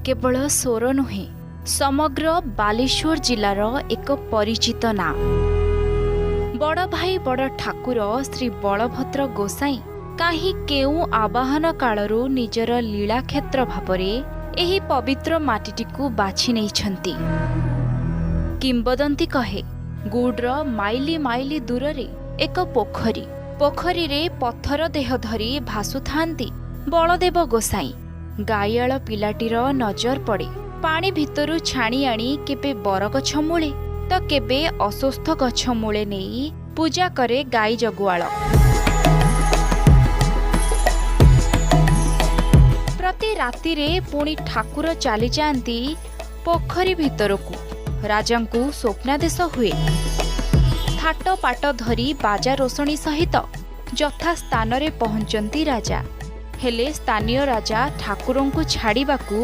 केवल सोर नुहे समग्र बालेश्वर जिलार एक परिचित ना बड़ भाई बड़ ठाकुर श्री बलभद्र गोसाई काहे केउ आवाहन कालरू निजर लीला क्षेत्र भावरे एही पवित्र माटीटिकु बाछि नेइछन्ति। किंबदंती कहे गुड्र माइली माइली दूररे एक पोखरी पोखरी रे पत्थर देह धरी भासुथांती बलदेव गोसाई। गायाल पिलाटीर नजर पड़े पानी भितरु छाणी आनी केबे बरगछ मूले तो केबे अस्वस्थ गछ मूले नेई पूजा करे गाई जगुआल। प्रति राति रे पुणी ठाकुर चली जाती पोखरी भितरकू। राजांकु स्वप्नादेश हुए थाट पाट धरी बाजा रोषणी सहित यथा स्थान रे पहुंचती राजा। हेले स्थानीय राजा ठाकुरंकु छाड़िबाकू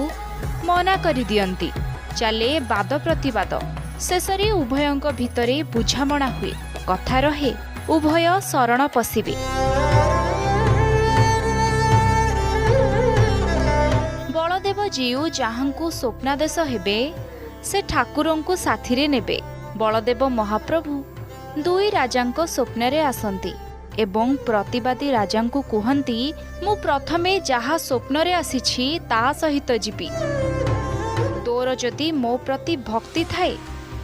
मना करि दियंती। चले वाद प्रतिवाद शेषरे उभयंक भितरे बुझामणा हुए। कथा रहे उभय शरण पशिबे। बलदेव जीउ जहांकु स्वप्नादेश हेबे से ठाकुरंकु साथीरे नेबे। बलदेव महाप्रभु दुई राजांक स्वप्नरे आसंती एवं प्रतिवादी राजांकु कुहंती मु प्रथमे जहा स्वप्नरे आसीछि ता सहित जीवी। तोर जदि मो प्रति भक्ति थाए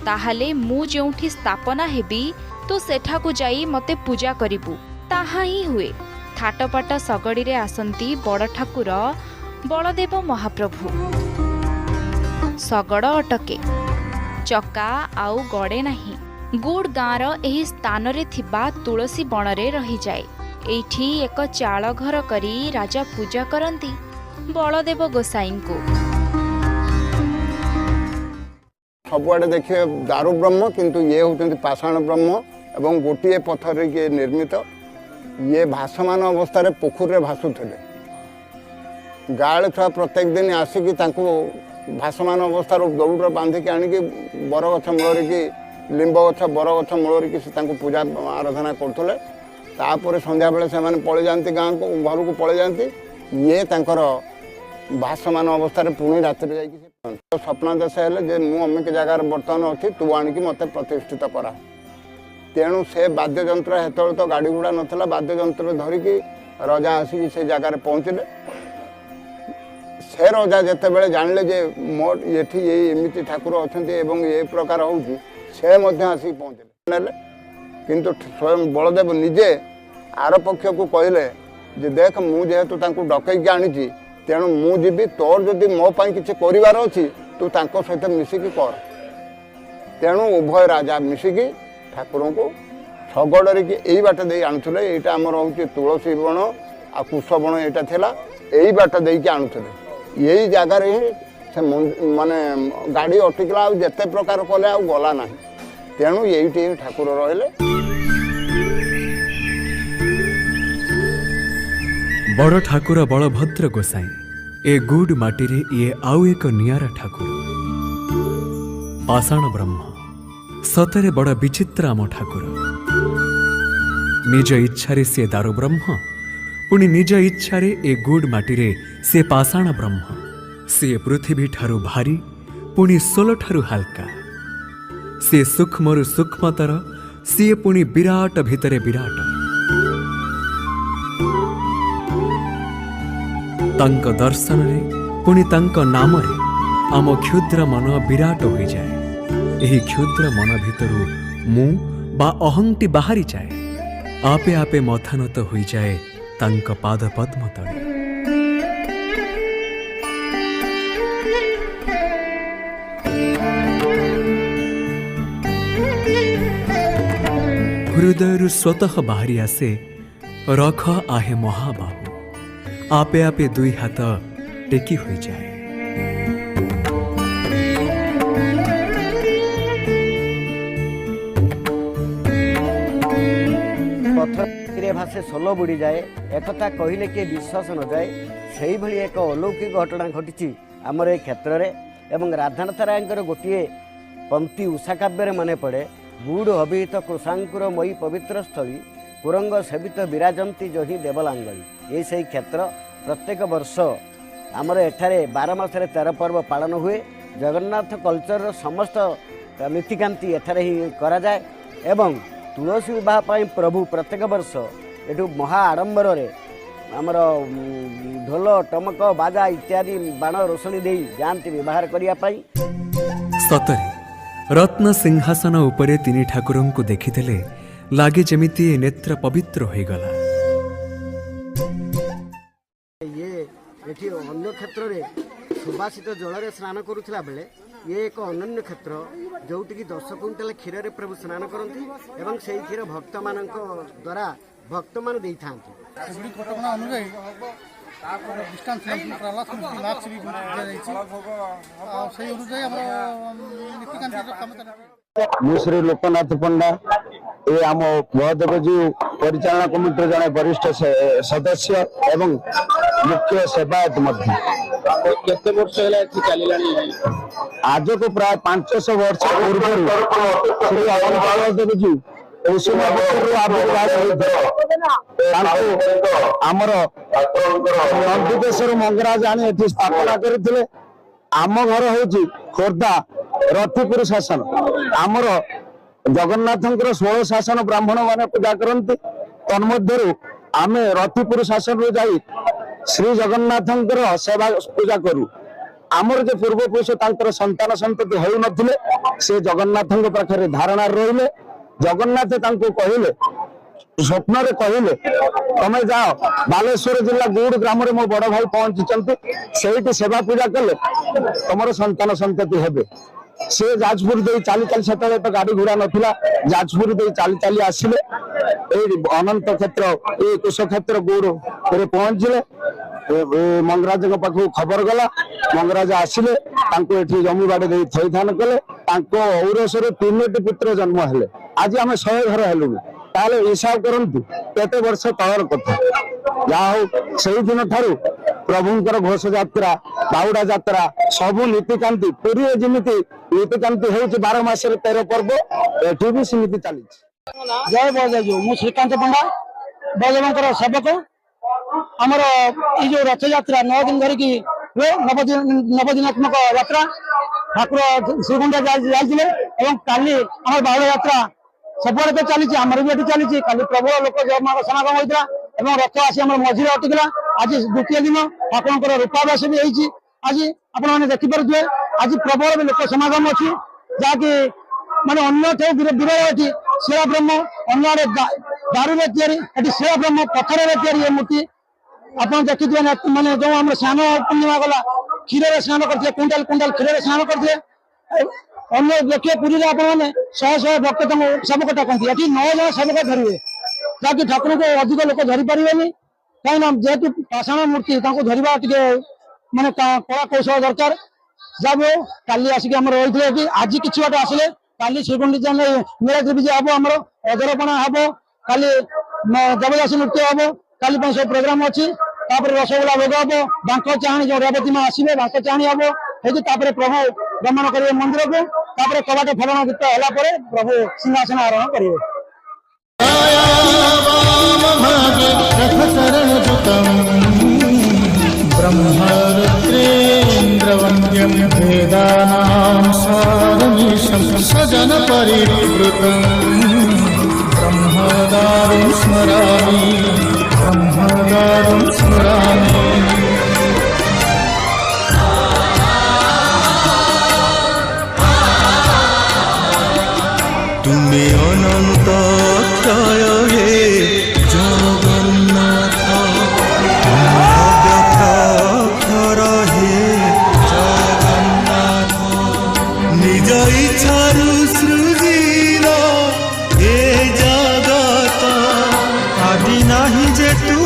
ताहाले मु जेउठी स्थापना हेबी तू सेठाकु जाई मते पूजा करिबु। ताहा ही हुए। थाटपाट सगड़ी रे आसंती बड़ ठाकुर बलदेव महाप्रभु। सगड़ अटके चका आउ गड़े नाही। गुड़ गाँर एही स्थान रे थिबा तुलसी बणरे रही जाए। एठी एक चाल घर करी राजा पूजा करंती बलदेव गोसाई को। सबुआड़े देखिए दारू ब्रह्म किंतु ये होते पाषाण ब्रह्म एवं गोटे पत्थर के निर्मित। ये भासमान अवस्था रे पोखर रे भासुथिले। गाड़ छुआ प्रत्येक दिन आसिकी भासमान अवस्था दौड़ बांधिकी आणिकी बरगछ मूल की लिंब गछ बरगछ मूल की पूजा आराधना करते। तापर संध्या बेले से पलि जाती गाँव को घर को पलि जाती। ये तांकर भासमान अवस्था पुणी राति स्वप्नादेश है जे मु अमिक जगार बर्तमान अच्छी तू आणिकी मत प्रतिष्ठित करा। तेणु से वाद्ययंत्र हेतु तो गाड़ी गुड़ा नाला वाद्ययंत्र धरिकी रजा आसिक से जगार पहुँचले। से रजा जिते बड़े जानले जे मो ये एमती ठाकुर अच्छा ये प्रकार होगी से आसिक पहुँचले। किंतु स्वयं बलदेव निजे आर पक्ष को कहले जे देख मु जेहेतु डकैकी आनी तेणु मुझी तोर जदि मो किसी करार अच्छी तू सहित मिसिकी कर। तेणु उभय राजा मिसिकी ठाकुर को शगड़े की यही बाट दे आणुले। यहाँ आमर हूँ तुलसी बण आ कुश बण यहाँ था यही बाट दे आणुले। यही जगार ही से माने गाड़ी अटकला आते प्रकार कले आ गला ना। तेणु यही ठाकुर रहिले। बड़ ठाकुर बलभद्र गोसाई ए गुड माटी रे ये आउ एक नियारा ठाकुर पाषाण ब्रह्म। सतरे बड़ विचित्र आम ठाकुर। निज इच्छारे से दारू ब्रह्म पुणी निज इच्छारे ए गुड माटी रे से पाषाण ब्रह्म। से पृथ्वी ठारू भारी पुणी सोल ठारू हाल्का। से सूक्ष्मरु सूक्ष्मतर सी पुणी विराट भितरे विराट। तांक दर्शन रे पुणी तांक नाम रे आम क्षुद्र मन विराट हो जाए। एही क्षुद्र मन भितरु मु बा अहंटी बाहरी जाए। आपे आपे मथानत हो जाए तांक पाद पद्म तले। हृदय स्वतः बाहरी आसे रख आहे महाबाहु। आपे आपे दुई हाथ टेकी हो जाए। पत्थर भाषे सोल बुड़ी जाए एकथा कहले किए विश्वास न जाए। से भली एक अलौकिक घटना घटी आमर ए क्षेत्र में। एवं राधानाथ रायंकर गोटे पंक्ति उषा काव्य मन पड़े। गुड़ अभिहित कृषांकुर मयी पवित्र स्थली कुरंग सेवित विराजंती जही देवलांगली। ये से क्षेत्र प्रत्येक वर्ष आमर एठारे 12 मासरे 13 पर्व पालन हुए। जगन्नाथ कल्चर समस्त नीतिकांति एठारे ही करा जाए एवं तुलसी विवाह पाई प्रभु प्रत्येक वर्ष एठू महा आडंबर आमर ढोल टमक बाजा इत्यादि बाण रोशनी दे जाती व्यवहार करने। सतरे रत्न सिंहासन उपरे तिनी ठाकुरंकु देखिदेले लागे जेमिति ए नेत्र पवित्र होइगला। ये एठी अन्य क्षेत्र में सुबासित जल में स्नान करुला बेले ये एक अनन्य क्षेत्र जोटि की 10 क्विंटाल क्षीर में प्रभु स्नान करती एवं से क्षीर भक्त मान द्वारा भक्त मान दे था। कटकणा अनुजाई डिस्टान्स ମୁଁ ଶ୍ରୀ ଲୋକନାଥ ପଣ୍ଡା ଏ ଆମ ମହାଦେବଜୀ ପରିଚାଳନା କମିଟିର ଜଣେ ବରିଷ୍ଠ ସଦସ୍ୟ ଏବଂ ମୁଖ୍ୟ ସେବାୟତ ମଧ୍ୟ। କେତେ ବର୍ଷ ହେଲା ଏଠି ଚାଲିଲାଣି? ଆଜକୁ ପ୍ରାୟ 500 ବର୍ଷ ପୂର୍ବରୁ ଶ୍ରୀ ମହାଦେବଜୀ ଆମର ନନ୍ଦିକେଶ୍ୱର ମଙ୍ଗରାଜ ଆଣି ଏଠି ସ୍ଥାପନା କରିଥିଲେ। ଆମ ଘର ହଉଛି ଖୋର୍ଦ୍ଧା ରଥିପୁର ଶାସନ। ଆମର ଜଗନ୍ନାଥଙ୍କର 16 ଶାସନ ବ୍ରାହ୍ମଣ ମାନେ ପୂଜା କରନ୍ତି। ତନ୍ମଧ୍ୟରୁ ଆମେ ରଥିପୁର ଶାସନରୁ ଯାଇ ଶ୍ରୀ ଜଗନ୍ନାଥଙ୍କର ସେବା ପୂଜା କରୁ। ଆମର ଯେ ପୂର୍ବପୁରୁଷ ତାଙ୍କର ସନ୍ତାନ ସନ୍ତତି ହେଉନଥିଲେ ସେ ଜଗନ୍ନାଥଙ୍କ ପାଖରେ ଧାରଣାରେ ରହିଲେ। ଜଗନ୍ନାଥ ତାଙ୍କୁ କହିଲେ ସ୍ୱପ୍ନରେ କହିଲେ ତମେ ଯାଅ ବାଲେଶ୍ୱର ଜିଲ୍ଲା ଗୁଡ ଗ୍ରାମରେ ମୋ ବଡ ଭାଇ ପହଞ୍ଚିଛନ୍ତି ସେଇଠି ସେବା ପୂଜା କଲେ ତମର ସନ୍ତାନ ସନ୍ତତି ହେବେ। ସେ ଯାଜପୁର ଦେଇ ଚାଲି ଚାଲି ସେତେବେଳେ ତ ଗାଡି ଘୋଡା ନଥିଲା ଯାଜପୁର ଦେଇ ଚାଲି ଚାଲି ଆସିଲେ ଏଇ ଅନନ୍ତ କ୍ଷେତ୍ର ଏଇ କୁଶକ୍ଷେତ୍ର ଗୁଡରେ ପହଞ୍ଚିଲେ। ମଙ୍ଗରାଜଙ୍କ ପାଖକୁ ଖବର ଗଲା ମଙ୍ଗରାଜ ଆସିଲେ ତାଙ୍କୁ ଏଠି ଜମିବାଡି ଦେଇ ଥଇଥାନ କଲେ। ତାଙ୍କ ଔରସରେ 3ଟି ପୁତ୍ର ଜନ୍ମ ହେଲେ। ଆଜି ଆମେ 100 ଘର ହେଲୁଣି ତାହେଲେ ହିସାବ କରନ୍ତୁ କେତେ ବର୍ଷ ତଳର କଥା। ଯାହା ହଉ ସେଇଦିନ ଠାରୁ ପ୍ରଭୁଙ୍କର ଘୋଷ ଯାତ୍ରା ବାହୁଡା ଯାତ୍ରା ସବୁ ନୀତିକାନ୍ତି ପୁରୀରେ ଯେମିତି ନୀତିକାନ୍ତି ହେଉଛି 12 ମାସରେ 13 ପର୍ବ ଏଠି ବି ସେମିତି ଚାଲିଛି। ଜୟ ବଳଦେବ। ମୁଁ ଶ୍ରୀକାନ୍ତ ପଣ୍ଡା ବଳଦେବଙ୍କର ସେବକ। ଆମର ଏଇ ଯୋଉ ରଥଯାତ୍ରା 9 ଦିନ ଧରିକି ହୁଏ ନବଦିନାତ୍ମକ ଯାତ୍ରା ଠାକୁର ଶ୍ରୀଗୁଣ୍ଡା ଯାଇଥିଲେ ଏବଂ କାଲି ଆମର ବାହୁଡା ଯାତ୍ରା ସବୁଆଡେ ତ ଚାଲିଛି ଆମର ବି ଏଠି ଚାଲିଛି। କାଲି ପ୍ରବଳ ଲୋକ ସମାଗମ ହୋଇଥିଲା ଏବଂ ରଥ ଆସି ଆମର ମଝିରେ ଅଟିଥିଲା। ଆଜି ଦ୍ୱିତୀୟ ଦିନ ଠାକୁରଙ୍କର ରୂପାବାସ ବି ହେଇଛି। ଆଜି ଆପଣମାନେ ଦେଖିପାରୁଥିବେ ଆଜି ପ୍ରବଳ ବି ଲୋକ ସମାଗମ ଅଛି ଯାହାକି ମାନେ ଅନ୍ୟ ବିରଳ ଏଠି ଶିଳା ବ୍ରହ୍ମ ଅନ୍ୟ ଆଡେ ଦାରୁରେ ତିଆରି ଏଠି ଶିଳା ବ୍ରହ୍ମ ପଥରରେ ତିଆରି ଏ ମୂର୍ତ୍ତି ଆପଣ ଦେଖିଥିବେ। ମାନେ ଯୋଉ ଆମର ସ୍ନାନ ପୂର୍ଣ୍ଣିମା ଗଲା କ୍ଷୀରରେ ସ୍ନାନ କରିଥିଲେ କୁଇଣ୍ଟାଲ କ୍ଷୀରରେ ସ୍ନାନ କରିଥିଲେ। ଅନ୍ୟ ଦେଖିବେ ପୁରୀରେ ଆପଣମାନେ 100 ଭକ୍ତ ତାଙ୍କୁ ସେବକ ଡାକନ୍ତି ଏଠି 9 ଜଣ ସେବକ ଧରିବେ ଯାହାକି ଠାକୁରଙ୍କୁ ଅଧିକ ଲୋକ ଧରି ପାରିବେନି କାହିଁକିନା ଯେହେତୁ ପାଷାଣ ମୂର୍ତ୍ତି ତାଙ୍କୁ ଧରିବା ଟିକେ ମାନେ କଳା କୌଶଳ ଦରକାର। ଯାହା କାଲି ଆସିକି ଆମର ରହିଥିଲେ ଏଠି ଆଜି କିଛି ବାଟ ଆସିଲେ କାଲି ଶ୍ରୀଗୁଣ୍ଡିଚା ନୀଳାଦ୍ରି ବିଜେ ହବ ଆମର ଅଧରପଣା ହବ କାଲି ଦେବଦାସୀ ନୃତ୍ୟ ହବ କାଲି ପାଇଁ ସବୁ ପ୍ରୋଗ୍ରାମ ଅଛି। ତାପରେ ରସଗୋଲା ଭୋଗ ହବ ବାଙ୍କ ଚାହାଣୀ ଯୋଉ ରେବତୀ ମା ଆସିବେ ବାଙ୍କ ଚାହାଣୀ ହବ ହେଇକି ତାପରେ ପ୍ରଭୁ ଗମନ କରିବେ ମନ୍ଦିରକୁ। ତାପରେ କବାଟ ଫଲଣ ଗୀତ ହେଲା ପରେ ପ୍ରଭୁ ସିଂହାସନ ଆରୋହଣ କରିବେ। ब्रह्मरुद्रेन्द्रवन्द्यं वेदानां सारमीशं सजन परिवृतं ब्रह्मदारुं स्मरामि तुमे अनंत क्षय हे जगन्नाथ अव्यक्तक्षर हे जगन्नाथ निज इच्छारु सृजिल हे जगत आदि नाही जे तू